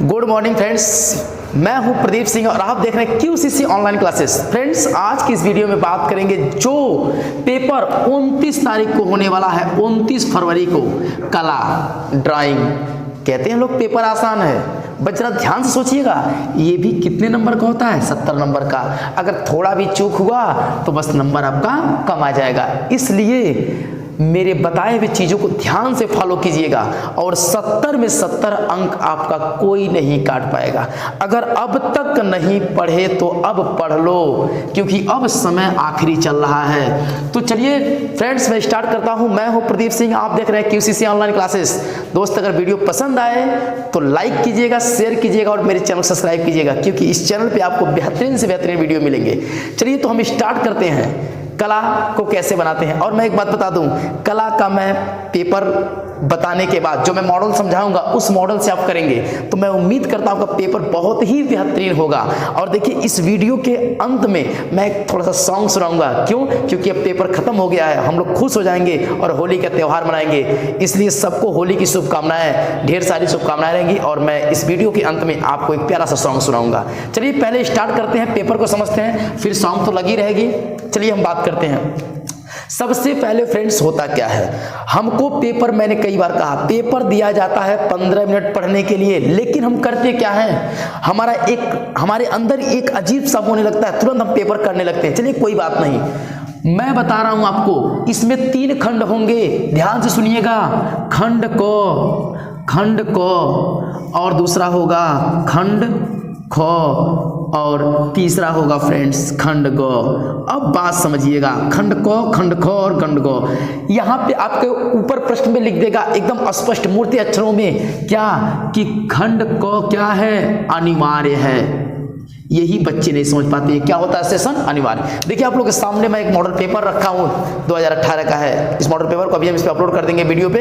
Good morning friends, मैं हूं प्रदीप सिंह और आप देख रहे हैं QCC ऑनलाइन क्लासेस। फ्रेंड्स, आज की इस वीडियो में बात करेंगे जो पेपर 29 तारीख को होने वाला है, 29 फरवरी को, कला ड्राइंग। कहते हैं लोग पेपर आसान है, बस जरा ध्यान से सोचिएगा, ये भी कितने नंबर का होता है? 70 नंबर का। अगर थोड़ा भी चूक हुआ तो बस नंबर आपका कम आ जाएगा। इसलिए मेरे बताए हुए चीज़ों को ध्यान से फॉलो कीजिएगा और 70 में 70 अंक आपका कोई नहीं काट पाएगा। अगर अब तक नहीं पढ़े तो अब पढ़ लो, क्योंकि अब समय आखिरी चल रहा है। तो चलिए फ्रेंड्स, मैं स्टार्ट करता हूं। मैं हूं प्रदीप सिंह, आप देख रहे हैं QCC ऑनलाइन क्लासेस। दोस्त, अगर वीडियो पसंद आए तो लाइक कीजिएगा, शेयर कीजिएगा और मेरे चैनल सब्सक्राइब कीजिएगा, क्योंकि इस चैनल पर आपको बेहतरीन से बेहतरीन वीडियो मिलेंगे। चलिए तो हम स्टार्ट करते हैं कला को कैसे बनाते हैं। और मैं एक बात बता दूं, कला का मैं पेपर बताने के बाद जो मैं मॉडल समझाऊंगा उस मॉडल से आप करेंगे तो मैं उम्मीद करता हूं आपका पेपर बहुत ही बेहतरीन होगा। और देखिए, इस वीडियो के अंत में मैं थोड़ा सा सॉन्ग सुनाऊंगा। क्यों? क्योंकि अब पेपर खत्म हो गया है, हम लोग खुश हो जाएंगे और होली का त्यौहार मनाएंगे। इसलिए सबको होली की शुभकामनाएं, ढेर सारी शुभकामनाएं रहेंगी और मैं इस वीडियो के अंत में आपको एक प्यारा सा सॉन्ग सुनाऊंगा। चलिए पहले स्टार्ट करते हैं, पेपर को समझते हैं, फिर सॉन्ग तो लगी रहेगी। चलिए हम बात करते हैं। सबसे पहले फ्रेंड्स, होता क्या है, हमको पेपर, मैंने कई बार कहा, पेपर दिया जाता है 15 मिनट पढ़ने के लिए, लेकिन हम करते क्या हैं, हमारे अंदर एक अजीब सा होने लगता है, तुरंत हम पेपर करने लगते हैं। चलिए कोई बात नहीं, मैं बता रहा हूं आपको, इसमें 3 खंड होंगे, ध्यान से सुनिएगा। खंड को और दूसरा होगा खंड ख और तीसरा होगा फ्रेंड्स खंड ग। अब बात समझिएगा, खंड क, खंड ख और खंड ग। यहाँ पे आपके ऊपर प्रश्न में लिख देगा एकदम स्पष्ट मूर्ति अक्षरों में, क्या कि खंड क क्या है? अनिवार्य है। यही बच्चे नहीं समझ पाते हैं, क्या होता है सेशन अनिवार्य। देखिए आप लोग के सामने मैं एक मॉडल पेपर रखा हूं, 2018 का है। इस मॉडल पेपर को अभी हम इस पे अपलोड कर देंगे वीडियो पे,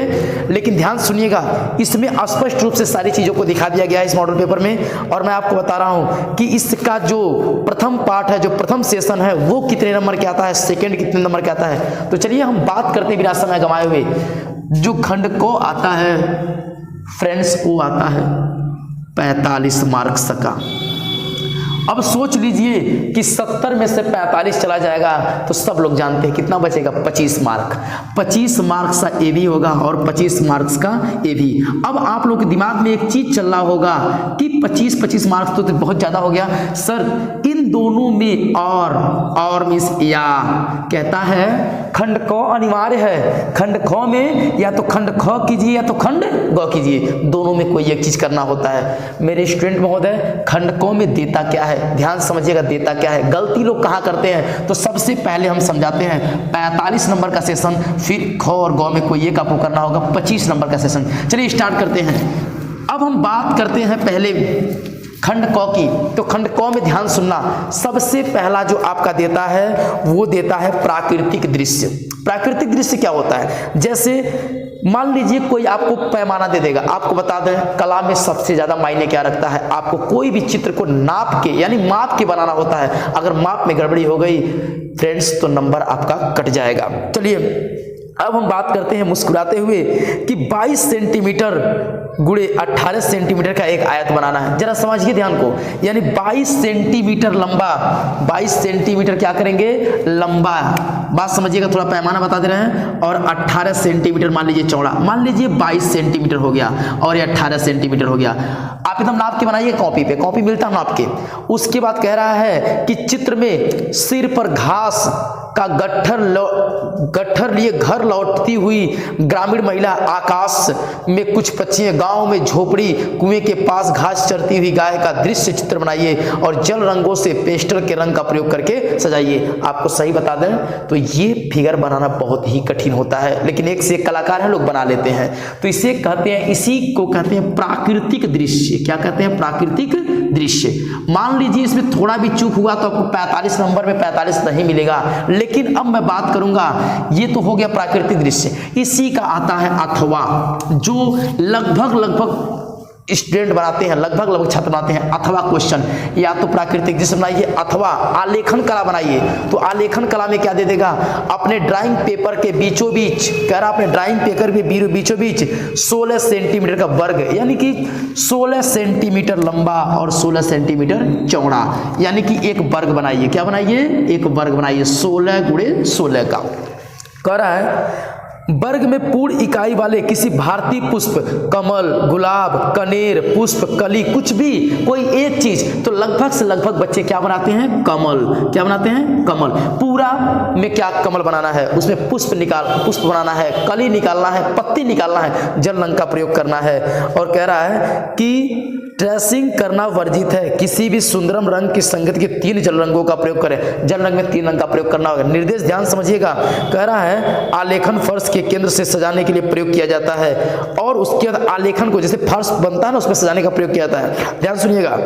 लेकिन ध्यान सुनिएगा, इसमें स्पष्ट रूप से सारी चीजों को दिखा दिया गया है इस मॉडल पेपर में। और मैं आपको बता रहा हूं कि इसका जो प्रथम पार्ट है, जो प्रथम सेशन है, वो कितने नंबर के आता है, सेकेंड कितने नंबर के आता है। तो चलिए हम बात करते हैं बिना समय गंवाए हुए। जो खंड को आता है फ्रेंड्स, वो आता है 45 मार्क्स का। अब सोच लीजिए कि 70 में से 45 चला जाएगा तो सब लोग जानते हैं कितना बचेगा, 25 मार्क। 25 मार्क्स का ए भी होगा और 25 मार्क्स का ए भी। अब आप लोग के दिमाग में एक चीज चल रहा होगा कि 25 मार्क्स तो बहुत ज्यादा हो गया सर, इन दोनों में और मींस या, कहता है खंड क अनिवार्य है। खंड ख में या तो खंड ख कीजिए या तो खंड ग कीजिए, दोनों में कोई एक चीज करना होता है। मेरे स्टूडेंट महोदय, खंड क में देता क्या है, ध्यान समझिएगा, देता क्या है। गलती लोग कहाँ करते हैं, तो सबसे पहले हम समझाते हैं 45 नंबर का सेशन, फिर ख और ग में कोई एक आपको करना होगा 25 नंबर का सेशन। चलिए स्टार्ट करते हैं। अब हम बात करते हैं पहले खंड क की। तो खंड क में ध्यान सुनना, सबसे पहला जो आपका देता है वो देता है प्राकृतिक दृश्य। प्राकृतिक दृश्य क्या होता है, जैसे मान लीजिए कोई आपको पैमाना दे देगा। आपको बता दें कला में सबसे ज्यादा मायने क्या रखता है, आपको कोई भी चित्र को नाप के यानी माप के बनाना होता है। अगर माप में गड़बड़ी हो गई फ्रेंड्स तो नंबर आपका कट जाएगा। चलिए अब हम बात करते हैं मुस्कुराते हुए कि 22 सेंटीमीटर गुणे 18 सेंटीमीटर का एक आयत बनाना है। जरा समझिए ध्यान को, यानी 22 सेंटीमीटर लंबा, 22 सेंटीमीटर क्या करेंगे, लंबा। बात समझिएगा, थोड़ा पैमाना बता दे रहे हैं। और 18 सेंटीमीटर मान लीजिए चौड़ा, मान लीजिए 22 सेंटीमीटर हो गया और ये 18 सेंटीमीटर हो गया। आप एकदम नाप के बनाइए, कॉपी पे, कॉपी मिलता है नाप के। उसके बाद कह रहा है कि चित्र में सिर पर घास का गट्ठर लिए घर लौटती हुई ग्रामीण महिला, आकाश में कुछ पक्षियां, गांव में झोपड़ी, कुएं के पास घास चरती हुई गाय का दृश्य चित्र बनाइए और जल रंगों से पेस्टल के रंग का प्रयोग करके सजाइए। आपको सही बता दें तो ये फिगर बनाना बहुत ही कठिन होता है, लेकिन एक से एक कलाकार है, लोग बना लेते हैं। तो इसे कहते हैं, इसी को कहते हैं प्राकृतिक दृश्य। क्या कहते हैं, प्राकृतिक दृश्य। मान लीजिए इसमें थोड़ा भी चूक हुआ तो आपको 45 नंबर में 45 नहीं मिलेगा, लेकिन अब मैं बात करूंगा, ये तो हो गया प्राकृतिक दृश्य। इसी का आता है अथवा, जो लगभग स्टूडेंट बनाते हैं, लगभग छात्र बनाते हैं। अथवा क्वेश्चन, या तो प्राकृतिक दृश्य बनाइए अथवा आलेखन कला बनाइए। तो आलेखन कला में क्या दे देगा, अपने ड्राइंग पेपर के बीचों बीच, कह रहा अपने ड्राइंग पेपर के बीचों बीच 16 सेंटीमीटर का वर्ग, यानी कि 16 सेंटीमीटर लंबा और 16 सेंटीमीटर चौड़ा, यानी कि एक वर्ग बनाइए। क्या बनाइए, एक वर्ग बनाइए 16 × 16 का। कह रहा है वर्ग में पूर्ण इकाई वाले किसी भारतीय पुष्प, कमल, गुलाब, कनेर, पुष्प, कली, कुछ भी कोई एक चीज, तो लगभग से लगभग बच्चे क्या बनाते हैं, कमल। क्या बनाते हैं, कमल। पूरा में क्या कमल बनाना है, उसमें पुष्प बनाना है, कली निकालना है, पत्ती निकालना है, जल रंग का प्रयोग करना है। और कह रहा है कि ट्रेसिंग करना वर्जित है, किसी भी सुंदरम रंग की संगति के 3 जल रंगों का प्रयोग करें। जल रंग में 3 रंग का प्रयोग करना होगा। निर्देश ध्यान समझिएगा। कह रहा है आलेखन फर्श के केंद्र से सजाने के लिए प्रयोग किया जाता है, और उसके बाद आलेखन को जैसे फर्श बनता है ना उसमें सजाने का प्रयोग किया जाता है। ध्यान सुनिएगा।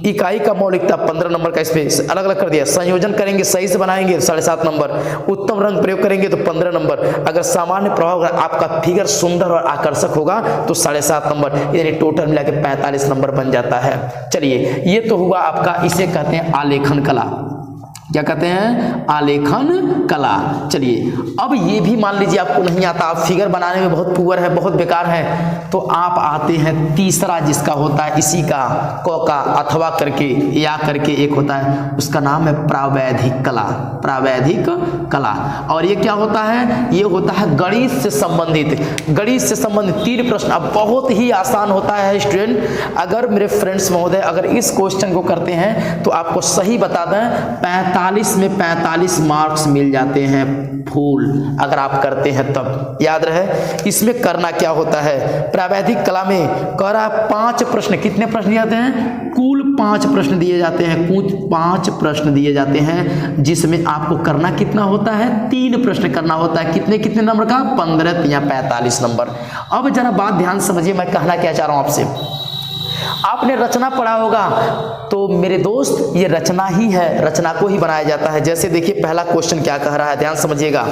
इकाई का मौलिकता 15 नंबर का इसमें अलग अलग कर दिया। संयोजन करेंगे, सही से बनाएंगे 7.5 नंबर। उत्तम रंग प्रयोग करेंगे तो 15 नंबर। अगर सामान्य प्रभाव आपका फिगर सुंदर और आकर्षक होगा तो 7.5 नंबर, यानी टोटल मिला के 45 नंबर बन जाता है। चलिए ये तो हुआ आपका, इसे कहते हैं आलेखन कला। क्या कहते हैं, आलेखन कला। चलिए अब ये भी मान लीजिए आपको नहीं आता, आप फिगर बनाने में बहुत पुअर है, बहुत बेकार है, तो आप आते हैं तीसरा जिसका होता है इसी का क का अथवा करके या करके एक होता है, उसका नाम है प्रावैधिक कला। प्रावैधिक कला। और ये क्या होता है, ये होता है गणित से संबंधित। गणित से संबंधित 3 प्रश्न। अब बहुत ही आसान होता है स्टूडेंट, अगर मेरे फ्रेंड्स महोदय अगर इस क्वेश्चन को करते हैं तो आपको सही बता दें 45 में 45 मार्क्स मिल जाते हैं फूल, अगर आप करते हैं तब। याद रहे इसमें करना क्या होता है, प्रावैधिक कला में कह रहा है 5 प्रश्न। कितने प्रश्न दिए जाते हैं, कुल 5 प्रश्न दिए जाते हैं। कुल 5 प्रश्न दिए जाते हैं, जिसमें आपको करना कितना होता है, 3 प्रश्न करना होता है। कितने नंबर का, 15 या 45 नंबर। अब जरा बात ध्यान समझिए, मैं कहना क्या चाह रहा हूं आपसे। आपने रचना पढ़ा होगा, तो मेरे दोस्त ये रचना ही है, रचना को ही बनाया जाता है। जैसे देखिए पहला क्वेश्चन क्या कह रहा है, ध्यान समझिएगा।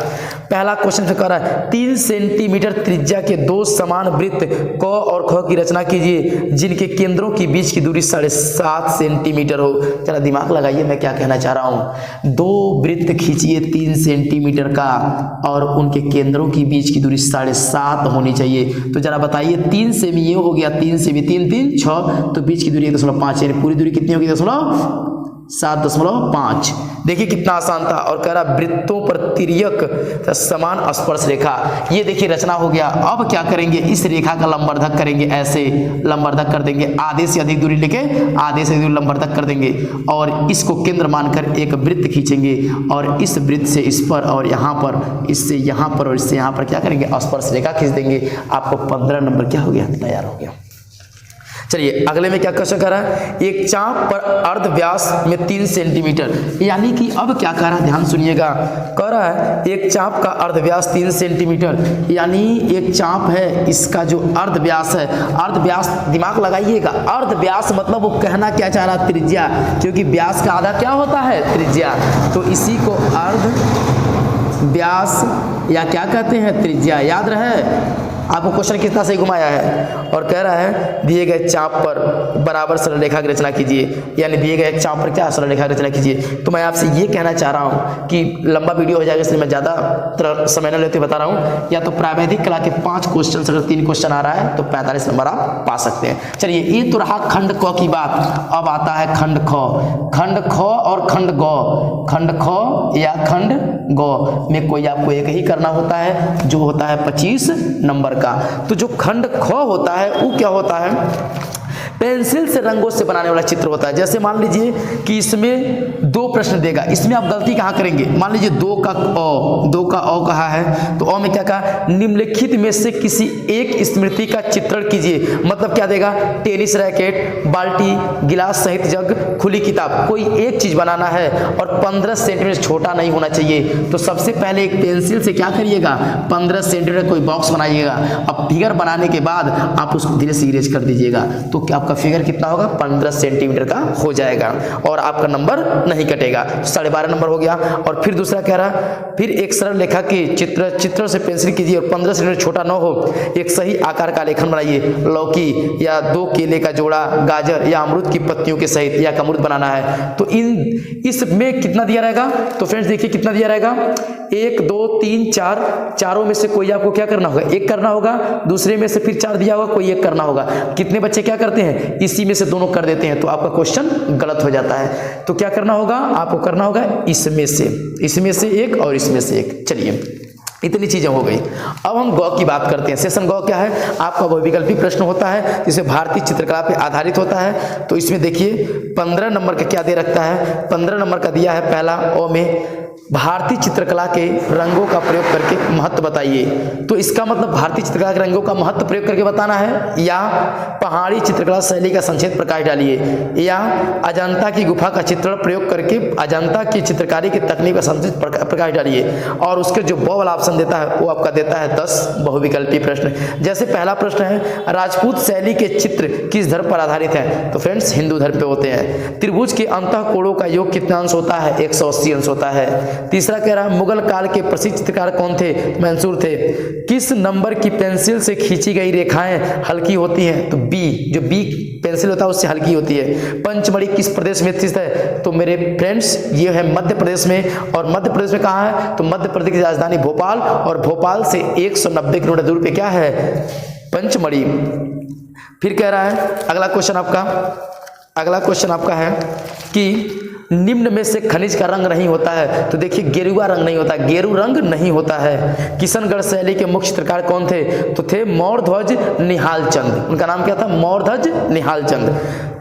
पहला क्वेश्चन कह रहा है 3 सेंटीमीटर त्रिज्या के 2 समान वृत्त क और ख की रचना कीजिए, जिनके केंद्रों के बीच की दूरी 7.5 सेंटीमीटर हो। जरा दिमाग लगाइए मैं क्या कहना चाह रहा हूँ। 2 वृत्त खींचिए 3 सेंटीमीटर का, और उनके केंद्रों की बीच की दूरी 7.5 होनी चाहिए। तो जरा बताइए 3 से भी ये हो गया, 3 से भी 3 3 6, तो बीच की दूरी 1.5, यानी पूरी दूरी कितनी होगी, 7.5। देखिए कितना आसान था। और कह रहा वृत्तों पर तिर्यक समान स्पर्श रेखा, ये देखिए रचना हो गया। अब क्या करेंगे, इस रेखा का लंबवर्धक करेंगे, ऐसे लंबवर्धक कर देंगे, आधे से अधिक दूरी लेके आधे से अधिक दूरी लंबवर्धक कर देंगे, और इसको केंद्र मानकर एक वृत्त खींचेंगे, और इस वृत्त से इस पर और यहाँ पर, इससे यहाँ पर और इससे यहाँ पर क्या करेंगे, स्पर्श रेखा खींच देंगे। आपको 15 नंबर क्या हो गया, तैयार हो गया। चलिए अगले में क्या क्वेश्चन कर रहा है, एक चाप पर अर्ध व्यास में 3 सेंटीमीटर, यानी कि अब क्या कह रहा है, ध्यान सुनिएगा। कह रहा है एक चाप का अर्ध व्यास 3 सेंटीमीटर, यानी एक चाप है, इसका जो अर्ध व्यास है, अर्ध व्यास दिमाग लगाइएगा, अर्ध व्यास मतलब वो कहना क्या चाह रहा है, त्रिज्या, क्योंकि व्यास का आधा क्या होता है, त्रिज्या। तो इसी को अर्ध व्यास या क्या कहते हैं, त्रिज्या। याद रहे आपको क्वेश्चन कितना सही घुमाया है। और कह रहा है दिए गए चाप पर बराबर सरल रेखा की रचना कीजिए, यानी दिए गए चाप पर क्या सरल रेखा की रचना कीजिए। तो मैं आपसे ये कहना चाह रहा हूँ कि लंबा वीडियो हो जाएगा, इसलिए मैं ज़्यादा समय न लेते बता रहा हूँ। या तो प्रावैधिक कला के 5 क्वेश्चन, अगर 3 क्वेश्चन आ रहा है तो 45 नंबर आप पा सकते हैं। चलिए ये तो रहा खंड क की बात। अब आता है खंड ख। खंड ख और खंड ग, खंड ख या खंड ग में कोई आपको एक ही करना होता है, जो होता है 25 नंबर का। तो जो खंड ख होता है वो क्या होता है, पेंसिल से रंगों से बनाने वाला चित्र होता है। जैसे मान लीजिए कि इसमें 2 प्रश्न देगा, इसमें आप गलती कहाँ करेंगे, मान लीजिए 2 का अ कहा है, तो अ में क्या कहा, निम्नलिखित में से किसी एक स्मृति का चित्रण कीजिए। मतलब क्या देगा, टेनिस रैकेट, बाल्टी, गिलास सहित जग, खुली किताब, कोई एक चीज बनाना है और 15 सेंटीमीटर छोटा नहीं होना चाहिए। तो सबसे पहले एक पेंसिल से क्या करिएगा, 15 सेंटीमीटर कोई बॉक्स बनाइएगा। अब फिगर बनाने के बाद आप उसको धीरे से इरेज कर दीजिएगा, तो क्या आपका आपका फिगर कितना होगा 15 सेंटीमीटर का हो जाएगा और आपका नंबर नहीं कटेगा। 12.5 नंबर हो गया। और फिर दूसरा कह रहा है फिर एक सरल रेखा के चित्र से पेंसिल कीजिए और 15 सेंटीमीटर छोटा न हो एक सही आकार का लेखन बनाइए। लौकी या 2 केले का जोड़ा, गाजर या अमरूद की पत्तियों के सहित या अमरूद बनाना है। तो इसमें कितना दिया रहेगा? तो फ्रेंड्स देखिए कितना दिया रहेगा, 1 2 3 4, चारों में से कोई आपको क्या करना होगा, एक करना होगा। दूसरे में से फिर 4 दिया होगा, कोई एक करना होगा। कितने बच्चे क्या करते हैं, इसी में से दोनों कर देते हैं, तो आपका क्वेश्चन गलत हो जाता है। तो क्या करना होगा, आपको करना होगा इसमें से एक और इसमें से एक। चलिए इतनी चीजें हो गई। अब हम गौ की बात करते हैं। सेशन गौ क्या है? आपका बहुविकल्पी प्रश्न होता है जिसे भारतीय चित्रकला पे आधारित होता है। तो इसमें देखिए 15 नंबर का क्या दे रखता है, 15 नंबर का दिया है पहला ओ में भारतीय चित्रकला के रंगों का प्रयोग करके महत्व बताइए। तो इसका मतलब भारतीय चित्रकला के रंगों का महत्व प्रयोग करके बताना है, या पहाड़ी चित्रकला शैली का संक्षिप्त प्रकाश डालिए, या अजंता की गुफा का चित्रण प्रयोग करके अजंता की चित्रकारी की तकनीक का संक्षिप्त प्रकाश डालिए। और उसके जो ब वाला ऑप्शन देता है वो आपका देता है 10 बहुविकल्पी प्रश्न। जैसे पहला प्रश्न है राजपूत शैली के चित्र किस धर्म पर आधारित है? तो फ्रेंड्स हिंदू धर्म पे होते हैं। त्रिभुज के अंतः कोणों का योग कितना अंश होता है? 180 अंश होता है। तीसरा कह रहा है मुगल काल के प्रसिद्ध चित्रकार कौन थे? मंसूर थे। किस नंबर की पेंसिल से खींची गई रेखाएं हल्की होती हैं? तो बी, जो बी पेंसिल होता है उससे हल्की होती है। पंचमढ़ी किस प्रदेश में स्थित है? तो मेरे फ्रेंड्स ये है मध्य प्रदेश में। और मध्य प्रदेश में कहाँ है? तो मध्य प्रदेश की राजधानी भोपाल, और भोपाल से 190 किलोमीटर दूर पे क्या है? पंचमढ़ी। फिर कह रहा है अगला क्वेश्चन आपका है कि निम्न में से खनिज का रंग नहीं होता है। तो देखिए गेरुआ रंग नहीं होता, गेरू रंग नहीं होता है। किशनगढ़ शैली के मुख्य चित्रकार कौन थे? तो थे मौर्यध्वज निहालचंद। उनका नाम क्या था? मौर्यध्वज निहालचंद।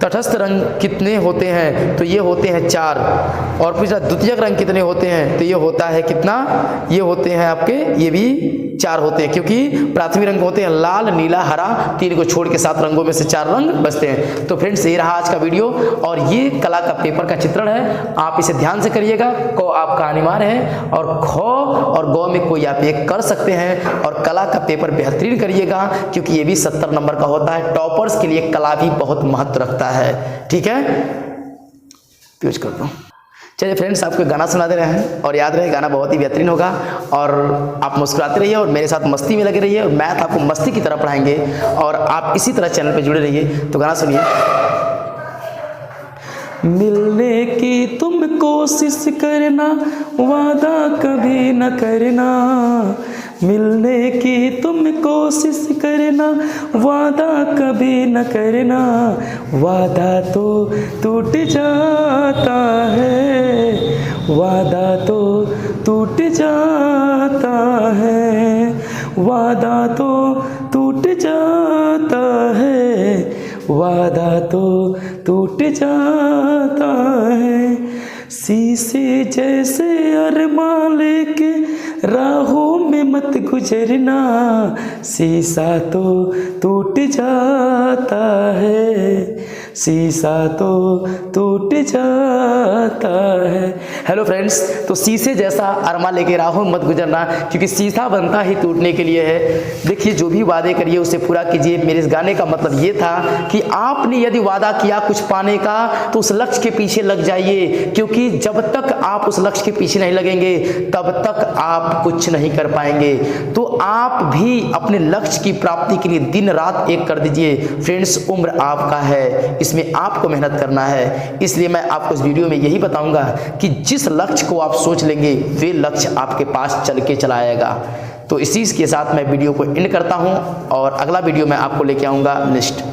तटस्थ रंग कितने होते हैं? तो ये होते हैं 4। और पूछा द्वितीयक रंग कितने होते हैं? तो ये होता है कितना? ये होते हैं आपके, ये भी 4 होते हैं, क्योंकि प्राथमिक रंग होते हैं लाल, नीला, हरा, 3 को छोड़ के 7 रंगों में से 4 रंग बचते हैं। तो फ्रेंड्स ये रहा आज का वीडियो, और ये कला का पेपर का चित्रण है। आप इसे ध्यान से करिएगा। क आपका अनिवार्य है, और ख और गौ में कोई आप एक कर सकते हैं। और कला का पेपर बेहतरीन करिएगा, क्योंकि ये भी 70 नंबर का होता है। टॉपर्स के लिए कला भी बहुत महत्व रखता है। ठीक है, यूज कर दो। चलिए फ्रेंड्स आपको गाना सुना दे रहे हैं, और याद रहे गाना बहुत ही बेहतरीन होगा, और आप मुस्कुराते रहिए और मेरे साथ मस्ती में लगे रहिए। और मैथ आपको मस्ती की तरह पढ़ाएंगे, और आप इसी तरह चैनल पे जुड़े रहिए। तो गाना सुनिए। मिलने की तुम कोशिश करना, वादा कभी न करना। मिलने की तुम कोशिश करना, वादा कभी न करना। वादा तो टूट जाता है, वादा तो टूट जाता है, वादा तो टूट जाता है, वादा तो टूट जाता है। शीशे जैसे अरमान लेके राहों में मत गुजरना, शीशा तो टूट जाता है, शीशा तो टूट जाता है। हेलो फ्रेंड्स, तो शीशे जैसा अरमा लेके राहों मत गुजरना, क्योंकि शीशा बनता ही टूटने के लिए है। देखिए जो भी वादे करिए उसे पूरा कीजिए। मेरे इस गाने का मतलब ये था कि आपने यदि वादा किया कुछ पाने का, तो उस लक्ष्य के पीछे लग जाइए, क्योंकि जब तक आप उस लक्ष्य के पीछे नहीं लगेंगे तब तक आप कुछ नहीं कर पाएंगे। तो आप भी अपने लक्ष्य की प्राप्ति के लिए दिन रात एक कर दीजिए। फ्रेंड्स उम्र आपका है, इसमें आपको मेहनत करना है। इसलिए मैं आपको इस वीडियो में यही बताऊंगा कि जिस लक्ष्य को आप सोच लेंगे वे लक्ष्य आपके पास चल के चला आएगा। तो इसी के साथ मैं वीडियो को एंड करता हूं, और अगला वीडियो मैं आपको लेके आऊंगा नेक्स्ट।